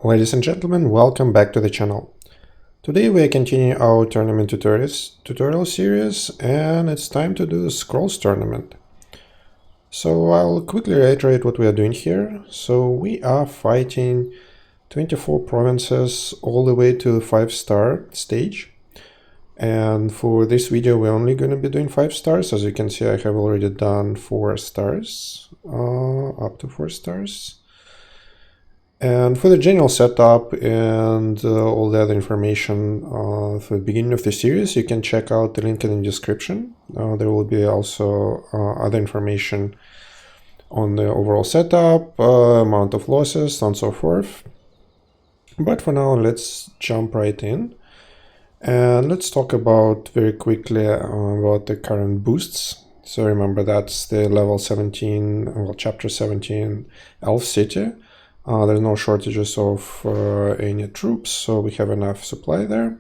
Ladies and gentlemen, welcome back to the channel. Today we are continuing our tournament tutorial series, and it's time to do the Scrolls tournament. So I'll quickly reiterate what we are doing here. So we are fighting 24 provinces all the way to the 5-star stage. And for this video we're only going to be doing 5 stars. As you can see, I have already done 4 stars, up to 4 stars. And for the general setup and all the other information for the beginning of the series, you can check out the link in the description. There will be also other information on the overall setup, amount of losses, and so forth. But for now, let's jump right in. And let's talk about very quickly about the current boosts. So remember, that's the level 17, well, chapter 17 Elf City. There's no shortages of any troops, so we have enough supply there.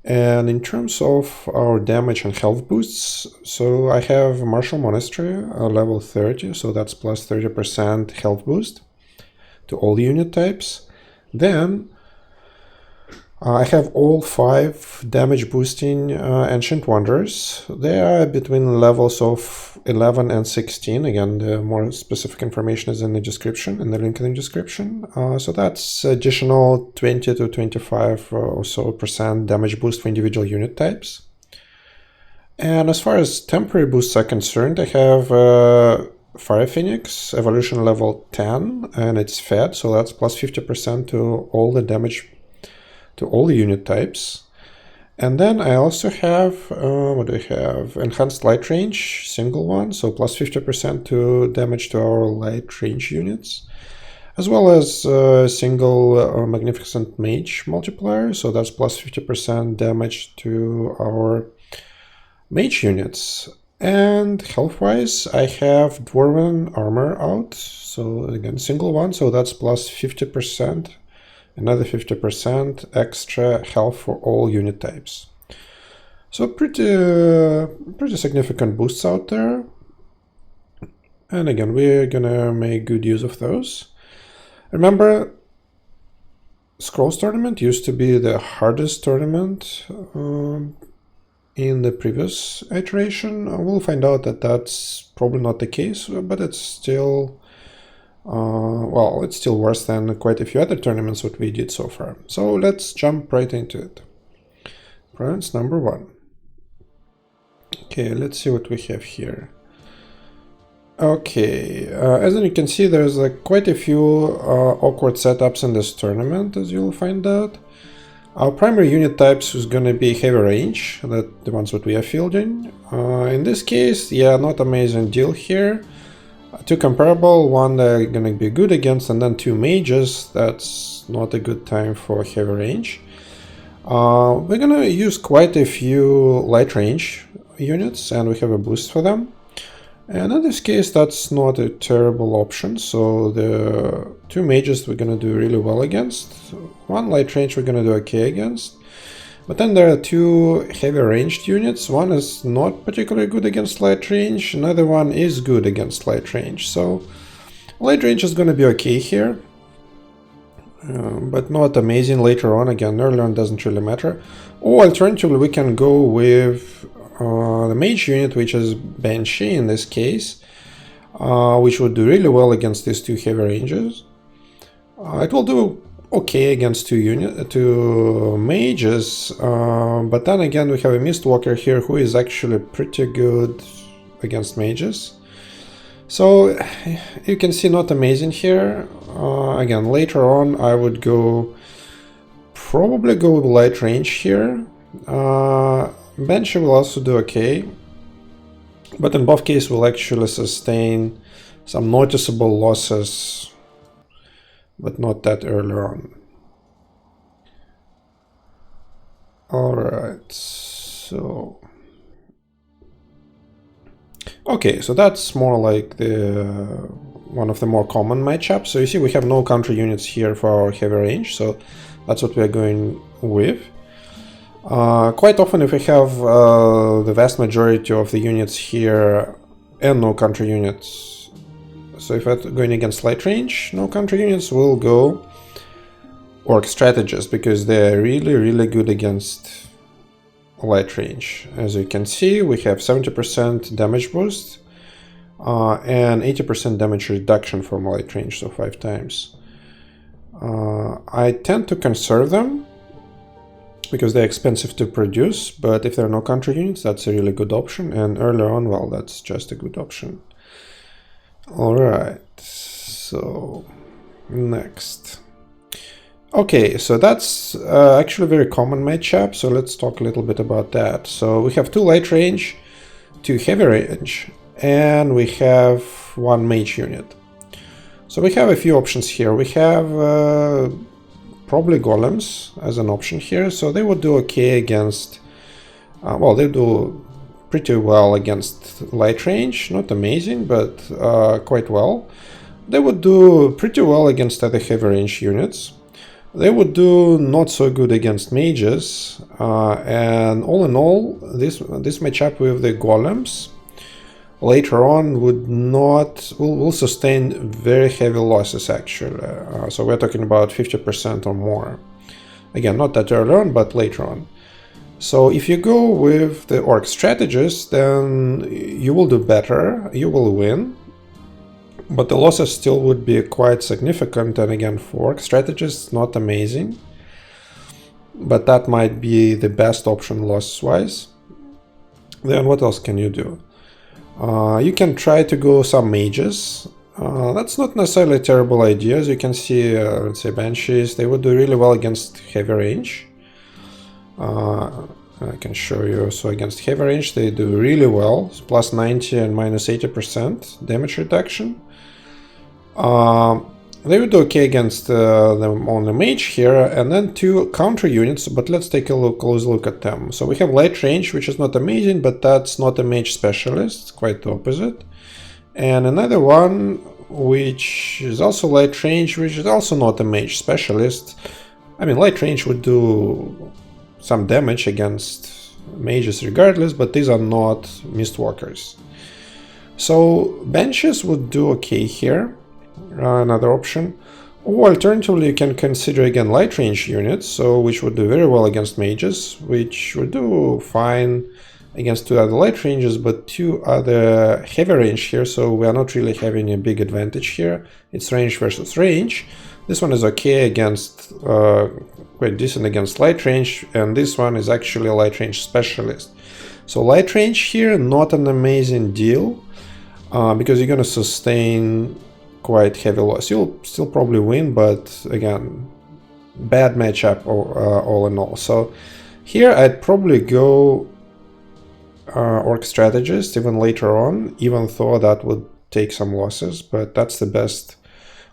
And in terms of our damage and health boosts, so I have Martial Monastery, level 30, so that's plus 30% health boost to all unit types. Then I have all 5 damage boosting Ancient Wonders. They are between levels of 11 and 16. Again, the more specific information is in the description, in the link in the description. So that's additional 20 to 25 or so % damage boost for individual unit types. And as far as temporary boosts are concerned, I have Fire Phoenix, evolution level 10, and it's fed, so that's plus 50% to all the damage to all the unit types. And then I also have, what do I have? Enhanced Light Range, single one, so plus 50% to damage to our light range units, as well as single Magnificent Mage multiplier, so that's plus 50% damage to our mage units. And health-wise, I have Dwarven Armor out, so again, single one, so that's plus 50%. Another 50% extra health for all unit types. So pretty significant boosts out there. And again, we're gonna make good use of those. Remember, Scrolls tournament used to be the hardest tournament in the previous iteration. We'll find out that that's probably not the case, but it's still well, it's still worse than quite a few other tournaments that we did so far. So let's jump right into it. Province number 1. Okay, let's see what we have here. Okay, as you can see, there's quite a few awkward setups in this tournament, as you'll find out. Our primary unit types is going to be heavy range, that the ones that we are fielding. In this case, yeah, not amazing deal here. 2 comparable, one they're gonna be good against, and then 2 mages. That's not a good time for heavy range. We're gonna use quite a few light range units, and we have a boost for them. And in this case, that's not a terrible option. So the 2 mages we're gonna do really well against. 1 light range we're gonna do okay against. But then there are 2 heavy ranged units. One is not particularly good against light range, another one is good against light range. So light range is going to be okay here, but not amazing later on. Again, earlier on doesn't really matter. Or alternatively, we can go with the mage unit, which is Banshee in this case, which would do really well against these 2 heavy ranges. It will do okay against 2 mages, but then again we have a Mistwalker here who is actually pretty good against mages. So you can see not amazing here. Again, later on I would probably go with light range here. Banshee will also do okay, but in both cases will actually sustain some noticeable losses, but not that early on. Alright, so... Okay, so that's more like one of the more common matchups. So you see we have no counter units here for our heavy range, so that's what we are going with. Quite often if we have the vast majority of the units here and no counter units, so if I'm going against light range, no counter units will go orc strategists because they're really good against light range. As you can see, we have 70% damage boost and 80% damage reduction from light range, so 5 times. I tend to conserve them because they're expensive to produce, but if there are no counter units, that's a really good option, and earlier on, well, that's just a good option. Alright, so next. Okay, so that's actually a very common matchup, so let's talk a little bit about that. So we have 2 light range, 2 heavy range, and we have 1 mage unit. So we have a few options here. We have probably golems as an option here, so they would do okay against, well, they do pretty well against light range, not amazing, but quite well. They would do pretty well against other heavy range units. They would do not so good against mages, and all in all, this matchup with the golems later on will sustain very heavy losses actually. So we're talking about 50% or more. Again, not that early on, but later on. So if you go with the orc strategist, then you will do better, you will win. But the losses still would be quite significant, and again, for orc strategists, not amazing. But that might be the best option loss-wise. Then what else can you do? You can try to go some mages. That's not necessarily a terrible idea. As you can see, let's say banshees, they would do really well against heavy range. I can show you. So against heavy range, they do really well. It's plus 90 and minus 80% damage reduction. They would do okay against them on the mage here, and then 2 counter units, but let's take a close look at them. So we have light range, which is not amazing, but that's not a mage specialist, it's quite the opposite. And another one, which is also light range, which is also not a mage specialist. I mean, light range would do some damage against mages regardless, but these are not mistwalkers. So benches would do okay here. Another option, or alternatively you can consider again light range units, so which would do very well against mages, which would do fine against 2 other light ranges, but 2 other heavy range here, so we are not really having a big advantage here. It's range versus range. This one is okay against, quite decent against light range, and this one is actually a light range specialist. So light range here, not an amazing deal, because you're gonna sustain quite heavy loss. You'll still probably win, but again, bad matchup all in all. So here I'd probably go orc strategist even later on, even though that would take some losses, but that's the best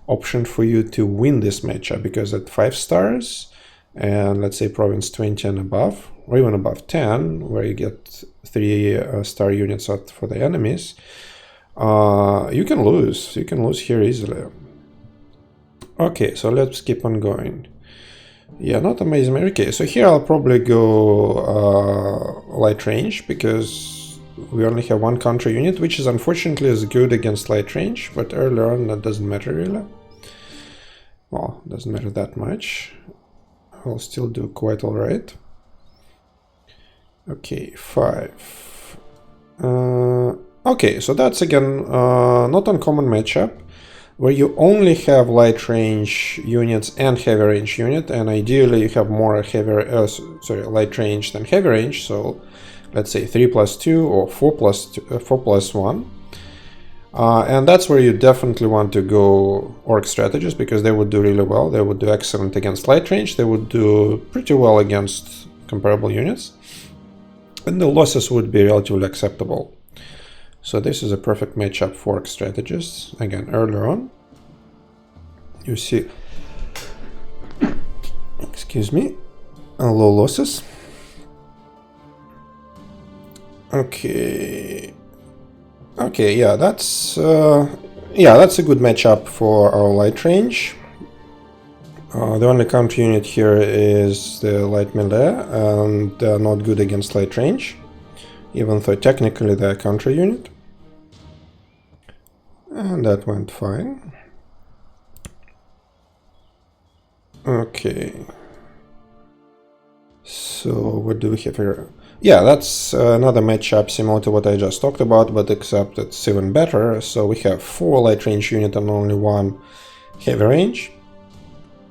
option for you to win this matchup, because at 5 stars and let's say province 20 and above, or even above 10, where you get 3 star units out for the enemies, you can lose here easily. Okay, so let's keep on going. Yeah, not amazing. Okay, so here I'll probably go light range, because we only have 1 counter unit, which is unfortunately is good against light range, but earlier on that doesn't matter really. Well, doesn't matter that much. I'll still do quite alright. Okay, 5. Okay, so that's again not uncommon matchup, where you only have light range units and heavy range unit, and ideally you have more light range than heavy range. So let's say 3+2 or 4+1, and that's where you definitely want to go orc strategists, because they would do really well. They would do excellent against light range. They would do pretty well against comparable units, and the losses would be relatively acceptable. So this is a perfect matchup for orc strategists. Again, earlier on, you see, excuse me, low losses. Okay, yeah, that's a good matchup for our light range. The only counter unit here is the light melee, and they're not good against light range, even though technically they're a counter unit. And that went fine. Okay. So what do we have here? Yeah, that's another matchup similar to what I just talked about, but except it's even better. So we have 4 light range unit and only 1 heavy range.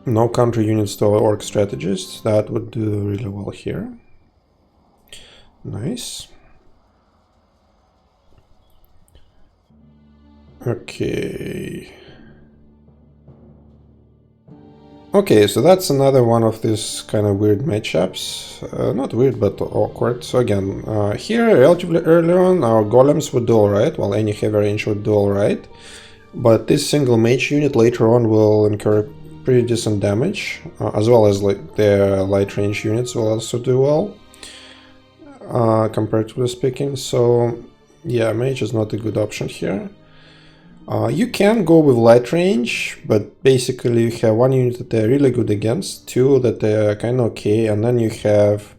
No counter units to our orc strategists. That would do really well here. Nice. Okay. Okay, so that's another one of these kind of weird matchups. Not weird, but awkward. So again, here, relatively early on, our golems would do alright, while any heavy range would do alright. But this single mage unit later on will incur pretty decent damage, as well as like the light range units will also do well, comparatively speaking. So yeah, mage is not a good option here. You can go with light range, but basically you have 1 unit that they're really good against, 2 that they're kind of okay, and then you have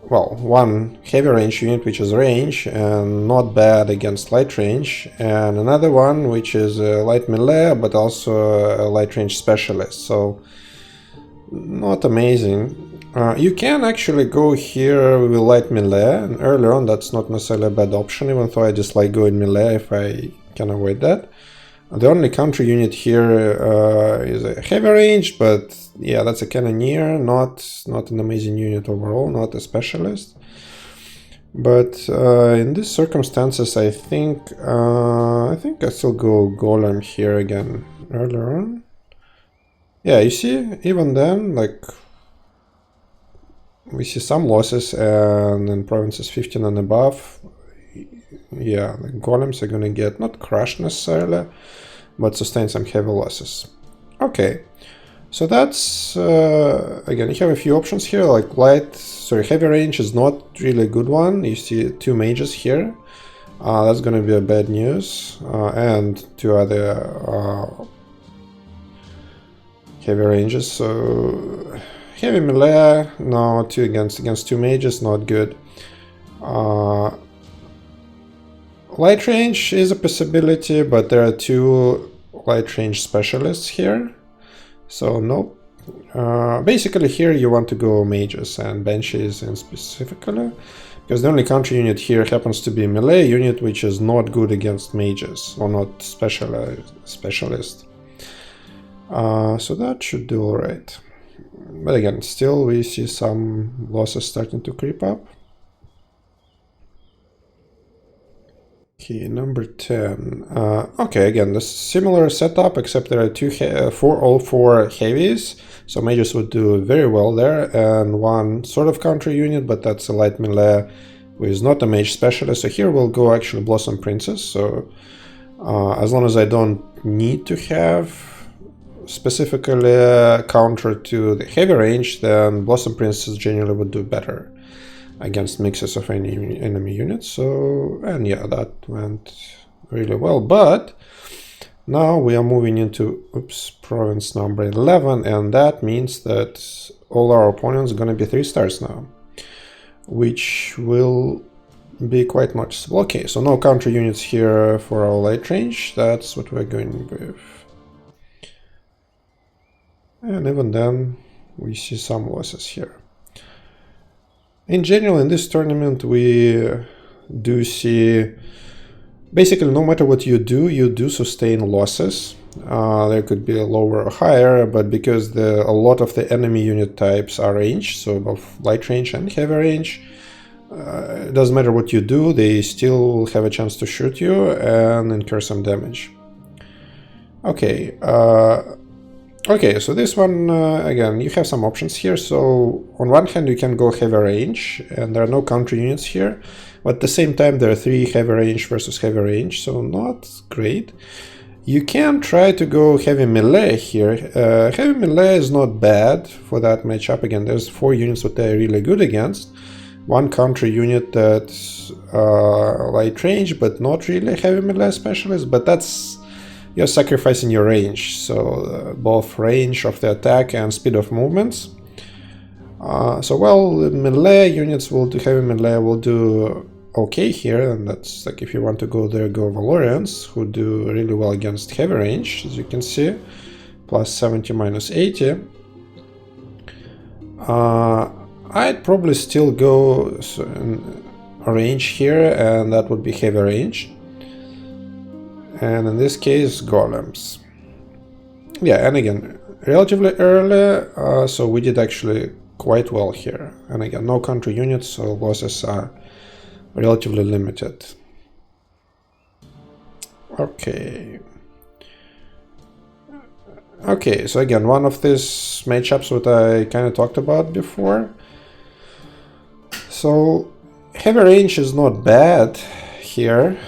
1 heavy range unit which is range and not bad against light range, and another one which is a light melee but also a light range specialist, so not amazing. You can actually go here with light melee, and earlier on that's not necessarily a bad option, even though I just like going melee if I can avoid that. The only counter unit here is a heavy range, but yeah, that's a cannoneer, not an amazing unit overall, not a specialist. But in these circumstances, I think I still go golem here again earlier on. Yeah, you see, even then, like, we see some losses, and in provinces 15 and above, yeah, the golems are gonna get not crushed necessarily, but sustain some heavy losses. Okay, so that's again, you have a few options here, like heavy range is not really a good one. You see 2 mages here, that's gonna be a bad news, and 2 other heavy ranges. So heavy melee, no, 2 against 2 mages, not good. Light range is a possibility, but there are 2 light range specialists here, so nope. Basically here you want to go mages and banshees in specifically, because the only counter unit here happens to be a melee unit, which is not good against mages, or not specialist. So that should do alright. But again, still we see some losses starting to creep up. Okay, number 10. Okay, again, this similar setup, except there are all four heavies, so mages would do very well there, and 1 sort of counter unit, but that's a light melee who is not a mage specialist. So here we'll go actually Blossom Princess, so as long as I don't need to have specifically a counter to the heavy range, then Blossom Princess generally would do better against mixes of any enemy units. So, and yeah, that went really well. But now we are moving into province number 11, and that means that all our opponents are going to be 3 stars now, which will be quite noticeable. Okay, so no counter units here for our light range. That's what we're going with. And even then, we see some losses here. In general, in this tournament, we do see, basically, no matter what you do sustain losses. There could be a lower or higher, but because a lot of the enemy unit types are ranged, so both light range and heavy range, it doesn't matter what you do, they still have a chance to shoot you and incur some damage. Okay, okay, so this one, again, you have some options here. So on one hand, you can go heavy range, and there are no counter units here, but at the same time, there are 3 heavy range versus heavy range, so not great. You can try to go heavy melee here. Heavy melee is not bad for that matchup. Again, there's 4 units that they're really good against. 1 counter unit that's light range, but not really heavy melee specialist, but that's, you're sacrificing your range, so both range of the attack and speed of movements. So well, melee units will do, heavy melee will do okay here, and that's like, if you want to go there, go Valorians, who do really well against heavy range, as you can see. plus 70 minus 80. I'd probably still go in range here, and that would be heavy range. And in this case, golems. Yeah, and again, relatively early, so we did actually quite well here. And again, no country units, so losses are relatively limited. Okay. Okay, so again, one of these matchups that I kind of talked about before. So heavy range is not bad here,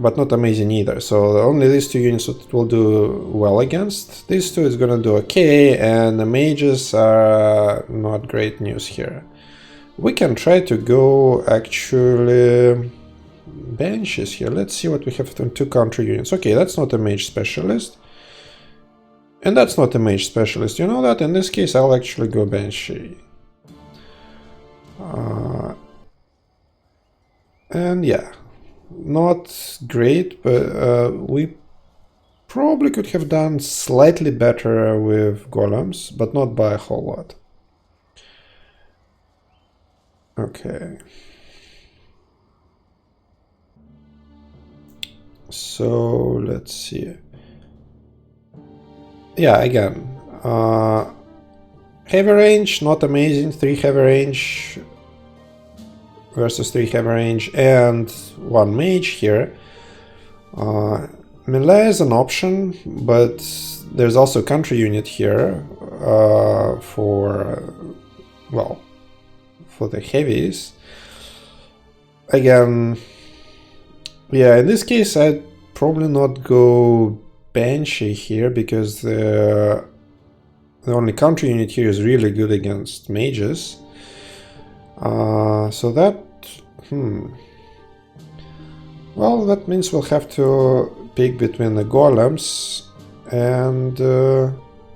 but not amazing either. So only these two units that will do well against. These two is gonna do okay, and the mages are not great news here. We can try to go actually benches here. Let's see what we have from two country units. Okay, that's not a mage specialist. And that's not a mage specialist. You know that? In this case, I'll actually go Banshee. And yeah, not great, but we probably could have done slightly better with golems, but not by a whole lot. Okay. So let's see. Yeah, again, heavy range, not amazing. 3 heavy range versus 3 heavy range and 1 mage here. Melee is an option, but there's also country unit here for the heavies. Again, yeah, in this case I'd probably not go Banshee here, because the only country unit here is really good against mages. So that, well, that means we'll have to pick between the golems and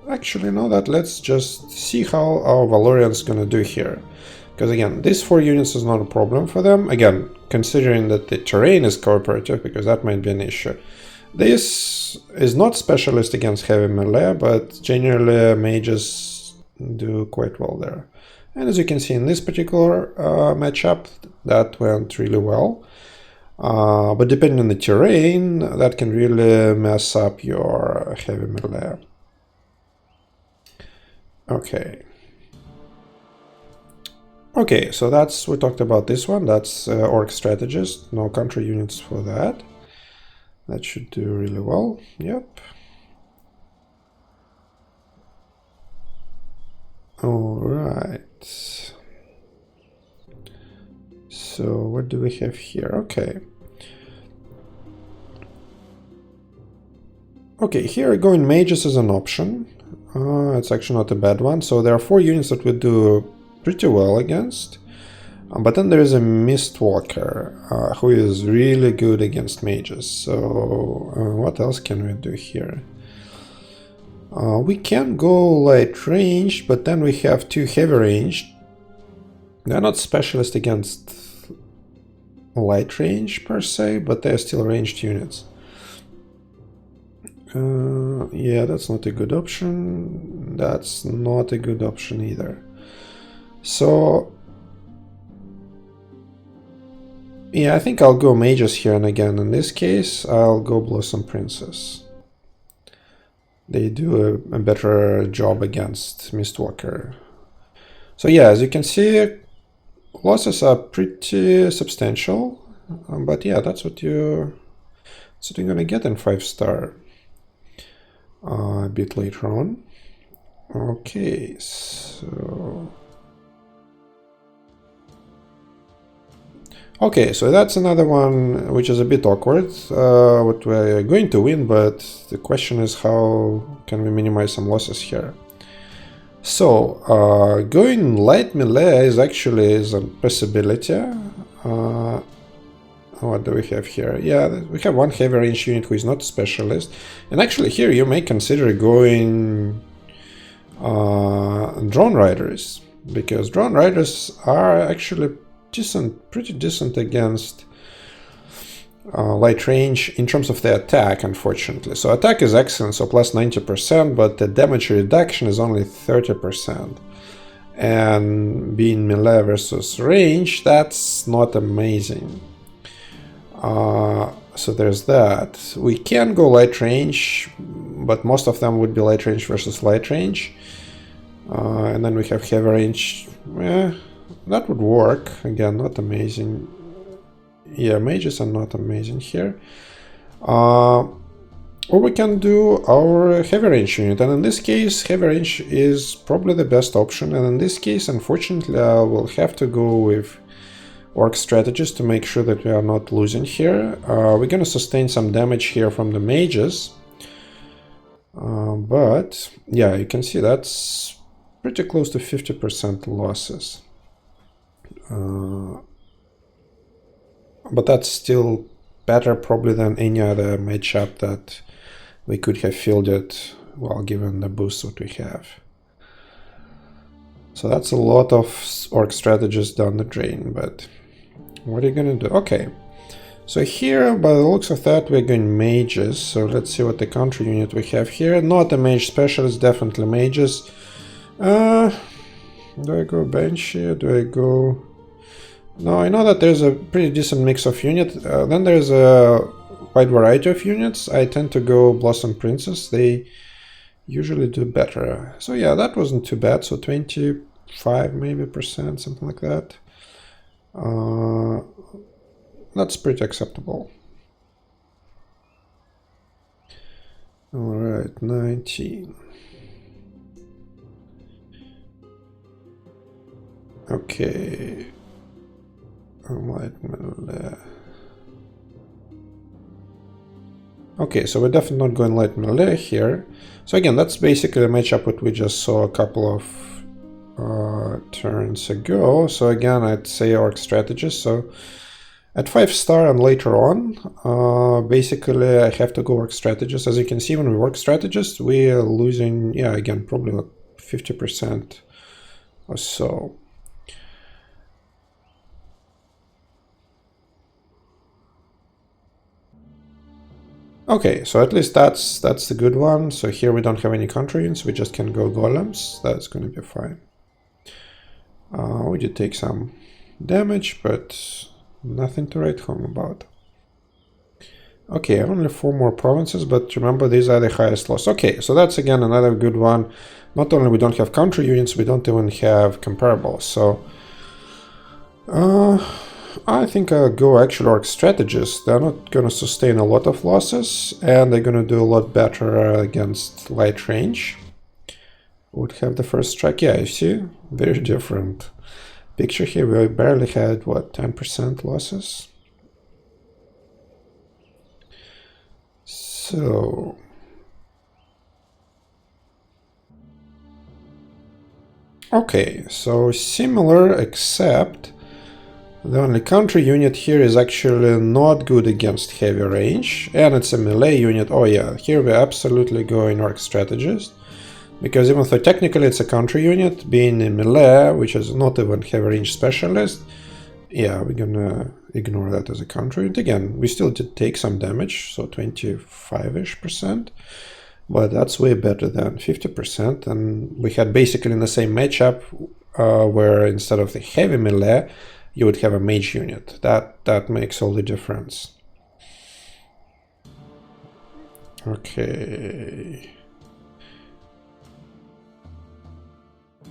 actually, no, that let's just see how our Valorian's gonna do here. Because again, these 4 units is not a problem for them. Again, considering that the terrain is cooperative, because that might be an issue. This is not specialist against heavy melee, but generally mages do quite well there. And as you can see in this particular matchup, that went really well. But depending on the terrain, that can really mess up your heavy melee. Okay. Okay, so we talked about this one. That's Orc Strategist. No country units for that. That should do really well. Yep. All right. So what do we have here? Okay. Okay, here going mages is an option. It's actually not a bad one. So there are 4 units that would do pretty well against. But then there is a Mistwalker, who is really good against mages. So what else can we do here? We can go light range, but then we have 2 heavy range. They're not specialist against light range per se, but they're still ranged units. Yeah, that's not a good option. That's not a good option either. So yeah, I think I'll go mages here, and again, in this case, I'll go Blossom Princess. They do a better job against Mistwalker. So yeah, as you can see, losses are pretty substantial, but yeah, that's what you're gonna get in 5-star a bit later on. Okay, so... Okay, so that's another one which is a bit awkward. What we're going to win, but the question is how can we minimize some losses here. So going light melee is actually a possibility. What do we have here? Yeah, we have 1 heavy range unit who is not a specialist, and actually here you may consider going drone riders, because drone riders are actually pretty decent against light range in terms of the attack, unfortunately. So attack is excellent, so plus 90%, but the damage reduction is only 30%. And being melee versus range, that's not amazing. So there's that. We can go light range, but most of them would be light range versus light range. And then we have heavy range. That would work. Again, not amazing. Yeah, mages are not amazing here. Or we can do our heavy range unit, and in this case, heavy range is probably the best option. And in this case, unfortunately, I will have to go with orc strategist to make sure that we are not losing here. We're gonna sustain some damage here from the mages. But yeah, you can see that's pretty close to 50% losses. But that's still better probably than any other matchup that we could have fielded, well, given the boost that we have. So that's a lot of orc strategists down the drain, but what are you gonna do? Okay, so here, by the looks of that, we're going mages. So let's see what the counter unit we have here. Not a mage specialist, definitely mages. Do I go Banshee? Do I go... No, I know that there's a pretty decent mix of units. Then there's a wide variety of units. I tend to go Blossom Princess. They usually do better. So yeah, that wasn't too bad. So 25 maybe percent, something like that. That's pretty acceptable. All right, 19. Okay. Okay, so we're definitely not going light melee here. So again, that's basically a matchup what we just saw a couple of turns ago. So again, I'd say orc strategist. So at 5-star and later on, basically I have to go orc strategist. As you can see, when we work strategist, we are losing, yeah, again, probably like 50% or so. Okay, so at least that's the good one. So here we don't have any counter units, we just can go golems. That's going to be fine. We did take some damage, but nothing to write home about. Okay, only 4 more provinces, but remember these are the highest loss. Okay, so that's again another good one. Not only we don't have counter units, we don't even have comparables. So I think I'll go actual orc strategists. They're not going to sustain a lot of losses, and they're going to do a lot better against light range. Would have the first strike. Yeah, you see, very different picture here. We barely had, what, 10% losses? So... okay, so similar, except the only counter unit here is actually not good against heavy range, and it's a melee unit. Oh yeah, here we're absolutely going orc strategist, because even though technically it's a counter unit, being a melee, which is not even heavy range specialist, yeah, we're gonna ignore that as a counter unit. Again, we still did take some damage, so 25-ish%, but that's way better than 50%, and we had basically in the same matchup where instead of the heavy melee, you would have a mage unit. That makes all the difference. Okay.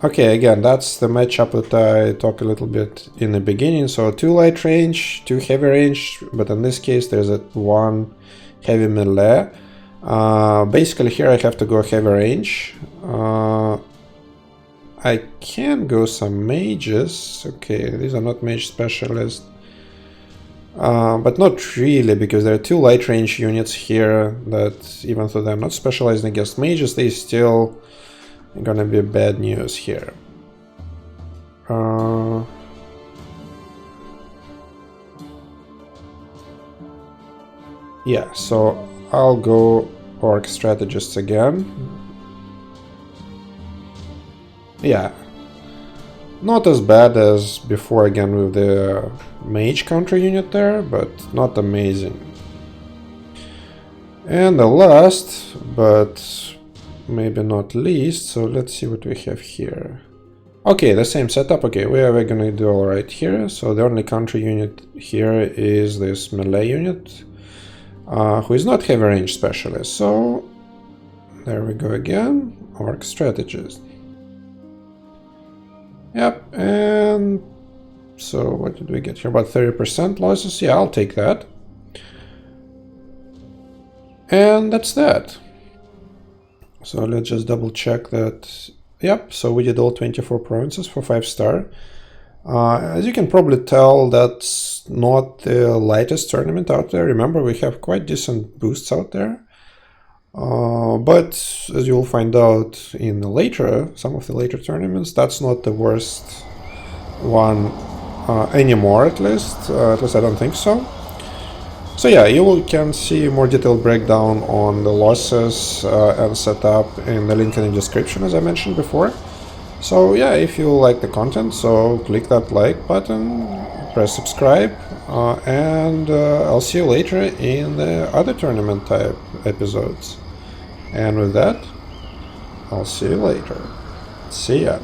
Okay, again, that's the matchup that I talked a little bit in the beginning. So 2 light range, 2 heavy range, but in this case there's a 1 heavy melee. Basically here I have to go heavy range. I can go some mages. Okay, these are not mage specialists. But not really, because there are 2 light range units here that, even though they're not specialized against mages, they still are gonna be bad news here. Yeah, so I'll go orc strategists again. Yeah, Not as bad as before again with the mage counter unit there, but not amazing. And the last, but maybe not least, so let's see what we have here. Okay, the same setup. Okay, we're gonna do alright here. So the only counter unit here is this melee unit, who is not heavy range specialist. So there we go again, orc strategist. Yep, and so what did we get here? About 30% losses. Yeah, I'll take that. And that's that. So let's just double check that. Yep, so we did all 24 provinces for 5-star. As you can probably tell, that's not the lightest tournament out there. Remember, we have quite decent boosts out there. But as you'll find out in some of the later tournaments, that's not the worst one anymore, at least. At least I don't think so. So yeah, you can see more detailed breakdown on the losses and setup in the link in the description, as I mentioned before. So yeah, if you like the content, so click that like button, press subscribe, and I'll see you later in the other tournament type episodes. And with that, I'll see you later. See ya.